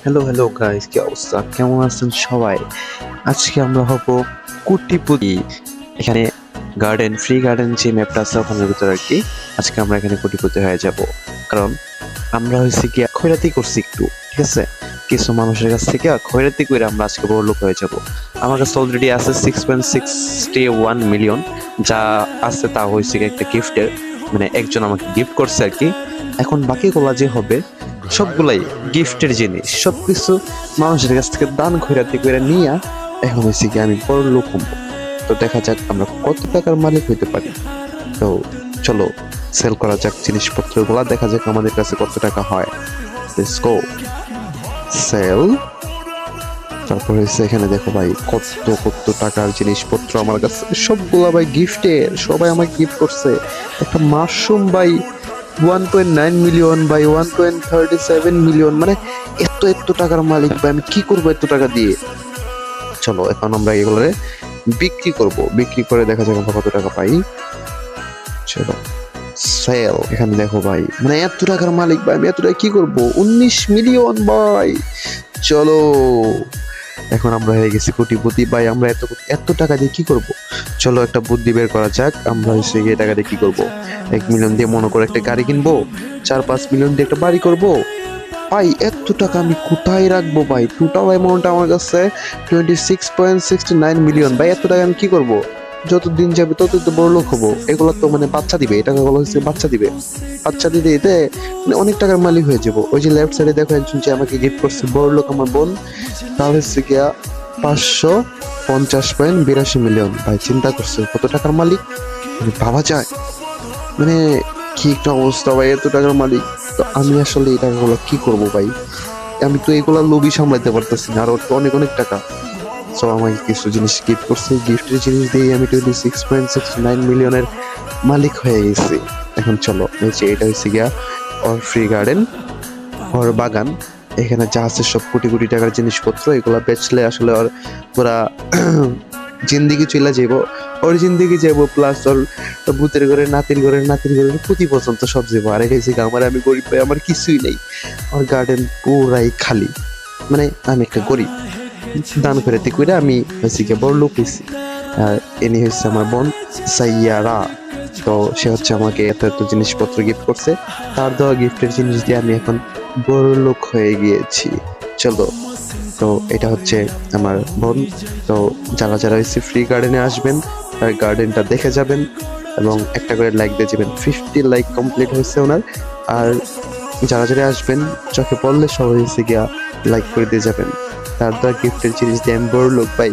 Hello hello guys, কি অবস্থা? কেমন আছেন সবাই? আজকে আমরা হব কোটিপতি। এখানে ফ্রি গার্ডেন যে ম্যাপটা আছে ওখানের ভিতরে আর কি। আজকে আমরা এখানে কোটিপতি হয়ে যাব, কারণ আমরা হয়েছে কি খয়রাতি করছি একটু, ঠিক আছে? কিছু মানুষের কাছ থেকে খয়রাতি করে আমরা আজকে বড় লোক হয়ে যাব। আমার কাছে অলরেডি আছে 6.61 মিলিয়ন। যা আছে তা হয়েছে কি একটা গিফটের, মানে একজন আমাকে গিফট করছে আর কি। এখন বাকিগুলা যে হবে সবগুলাই গিফটের জিনিস, সবকিছু মানুষের কাছ থেকে দান খয়রাতি করে নিয়ে এখন হয়েছে কি আমি বড় লোক হবো। তো দেখা যাক আমরা কত টাকার মালিক হইতে পারি। তো চলো সেল করা যাক জিনিসপত্রগুলা, দেখা যাক আমাদের কাছে কত টাকা হয়। Let's go sell. তারপর হচ্ছে এখানে দেখো ভাই কত কত টাকার জিনিসপত্র আমার কাছে, সবগুলা ভাই গিফটের, সবাই আমাকে গিফট করছে। একটা মাশরুম ভাই 1.9 মিলিয়ন বাই 1.37 মিলিয়ন, মানে এত এত টাকার মালিক ভাই, আমি কি করবো এত টাকা দিয়ে? চলো এখন আমরা এগুলো বিক্রি করব, বিক্রি করে দেখা যাক আমরা কত টাকা পাই। চলো সেল। এখানে দেখো ভাই, মানে এত টাকার মালিক ভাই, আমি এত টাকা কি করবো? 19 মিলিয়ন ভাই। চলো এখন আমরা হয়ে গেছি কোটিপতি ভাই। আমরা এত এত টাকা দিয়ে কি করব? চলো একটা বুদ্ধি বের করা যাক। আমরা হচ্ছে গিয়ে টাকা দিয়ে কি করবো? 1 মিলিয়ন দিয়ে মনে করে একটা গাড়ি কিনবো, 4-5 মিলিয়ন দিয়ে একটা বাড়ি করব। ভাই এত টাকা আমি কোথায় রাখবো ভাই? টোটাল অ্যামাউন্ট আমার কাছে 26.69 মিলিয়ন ভাই। এত টাকা আমি কি করব? যত দিন যাবে তত তো বড় লোক হবো। এগুলো তো মানে বাচ্চা দিবে, এই টাকাগুলো হচ্ছে বাচ্চা দিবে। বাচ্চা দিতে দিতে মানে অনেক টাকার মালিক হয়ে যাবো। ওই যে লেফট সাইডে দেখো একজন যে আমাকে গিফট করছে, বড় লোক আমার বোন, তার হচ্ছে গিয়া 550.82 মিলিয়ন ভাই। চিন্তা করছে কত টাকার মালিক, মানে ভাবা যায়? মানে কি একটা অবস্থা ভাই, এত টাকার মালিক। তো আমি আসলে এই টাকাগুলো কি করব ভাই? আমি তো এগুলা লোভই সামলাতে পারতেছি না, আর ওর তো অনেক অনেক টাকা। সো আমাকে কিছু জিনিস গিফট করছে, গিফটের জিনিস দিয়ে আমি 26.69 মিলিয়নের মালিক হয়ে গেছি। এখন চলো এই যে এটা হচ্ছে গিয়া ওর ফ্রি গার্ডেন, ওর বাগান। এখানে যা আছে সব কোটি কোটি টাকার জিনিসপত্র, এগুলা বেচলে আসলে ওর পুরা জিন্দিগি চলে যাইব। ওর জিন্দিগি যাইব, প্লাস ওর ভূতের ঘরে, নাতির ঘরে, নাতির ঘরে প্রতি পর্যন্ত সব যাবো। আর এসে আমার, আমি গরিব ভাই, আমার কিছুই নেই। আমার গার্ডেন পুরাই খালি, মানে আমি একটা গরিব। দান করে কইরা আমি হয়েছি গিয়ে বড় লোক হয়েছি। আর এনি হচ্ছে আমার বোন সাইয়ারা। তো সে হচ্ছে আমাকে এত এত জিনিসপত্র গিফট করছে, তার দেওয়া গিফটের জিনিস দিয়ে আমি এখন বড় লোক হয়ে গিয়েছি। চলো, তো এটা হচ্ছে আমার বোন। তো যারা যারা হচ্ছে ফ্রি গার্ডেনে আসবেন তার গার্ডেনটা দেখে যাবেন, এবং একটা করে লাইক দিয়ে যাবেন। 50 লাইক কমপ্লিট হয়েছে ওনার। আর যারা যারা আসবেন চোখে পড়লে সবাই হচ্ছে গিয়া লাইক করে দিয়ে যাবেন। তার দেওয়া গিফটের জিনিস দিয়ে আমি বড় লোক পাই।